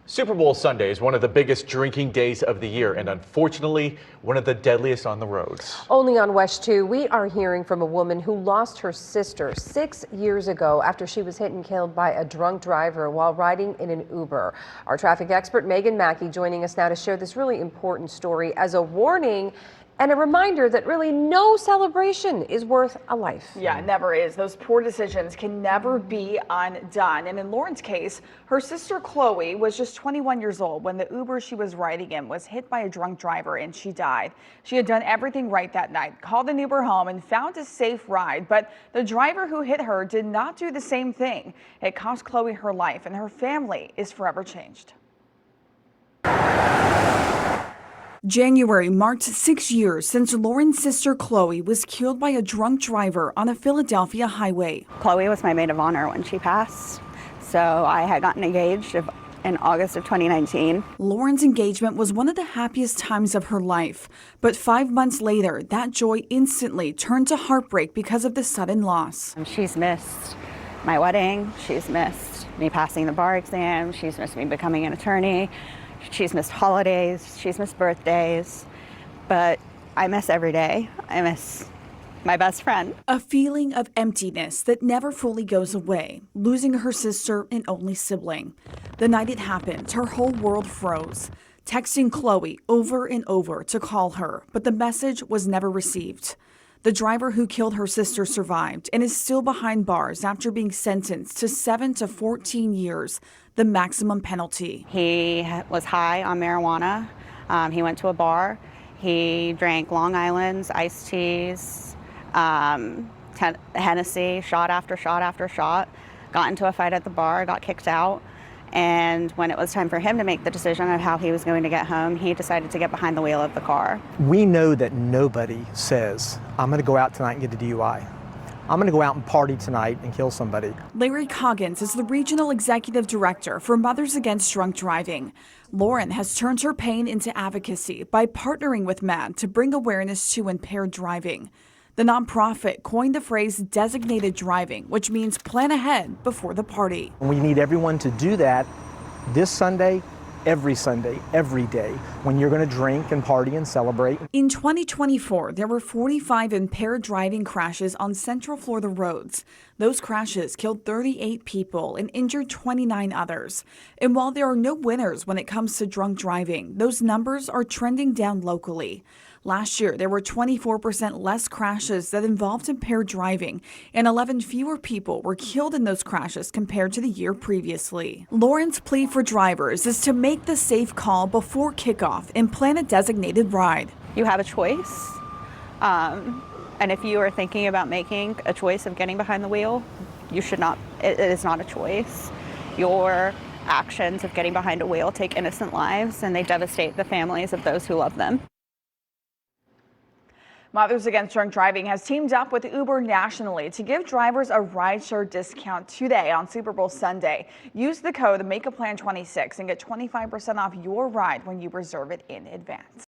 Super Bowl Sunday is one of the biggest drinking days of the year and unfortunately one of the deadliest on the roads. Only on WESH 2, we are hearing from a woman who lost her sister 6 years ago after she was hit and killed by a drunk driver while riding in an Uber. Our traffic expert Megan Mackey joining us now to share this really important story as a warning and a reminder that really no celebration is worth a life. Yeah, it never is. Those poor decisions can never be undone. And in Lauren's case, her sister Chloe was just 21 years old when the Uber she was riding in was hit by a drunk driver and she died. She had done everything right that night, called an Uber home and found a safe ride, but the driver who hit her did not do the same thing. It cost Chloe her life and her family is forever changed. January marked 6 years since Lauren's sister Chloe was killed by a drunk driver on a Philadelphia highway. Chloe was my maid of honor when she passed, so I had gotten engaged in August of 2019. Lauren's engagement was one of the happiest times of her life, but 5 months later, that joy instantly turned to heartbreak because of the sudden loss. She's missed my wedding, she's missed me passing the bar exam, she's missed me becoming an attorney. She's missed holidays, she's missed birthdays, but I miss every day. I miss my best friend. A feeling of emptiness that never fully goes away, losing her sister and only sibling. The night it happened, her whole world froze, texting Chloe over and over to call her, but the message was never received. The driver who killed her sister survived and is still behind bars after being sentenced to 7 to 14 years, the maximum penalty. He was high on marijuana. He went to a bar. He drank Long Island's, iced teas, Hennessy, shot after shot after shot, got into a fight at the bar, got kicked out. And when it was time for him to make the decision of how he was going to get home, he decided to get behind the wheel of the car. We know that nobody says, I'm going to go out tonight and get a DUI. I'm going to go out and party tonight and kill somebody. Larry Coggins is the Regional Executive Director for Mothers Against Drunk Driving. Lauren has turned her pain into advocacy by partnering with MADD to bring awareness to impaired driving. The nonprofit coined the phrase designated driving, which means plan ahead before the party. We need everyone to do that this Sunday, every day, when you're going to drink and party and celebrate. In 2024, there were 45 impaired driving crashes on Central Florida roads. Those crashes killed 38 people and injured 29 others. And while there are no winners when it comes to drunk driving, those numbers are trending down locally. Last year, there were 24% less crashes that involved impaired driving, and 11 fewer people were killed in those crashes compared to the year previously. Lauren's plea for drivers is to make the safe call before kickoff and plan a designated ride. You have a choice, and if you are thinking about making a choice of getting behind the wheel, you should not. It is not a choice. Your actions of getting behind a wheel take innocent lives, and they devastate the families of those who love them. Mothers Against Drunk Driving has teamed up with Uber nationally to give drivers a rideshare discount today on Super Bowl Sunday. Use the code MAKEAPLAN26 and get 25% off your ride when you reserve it in advance.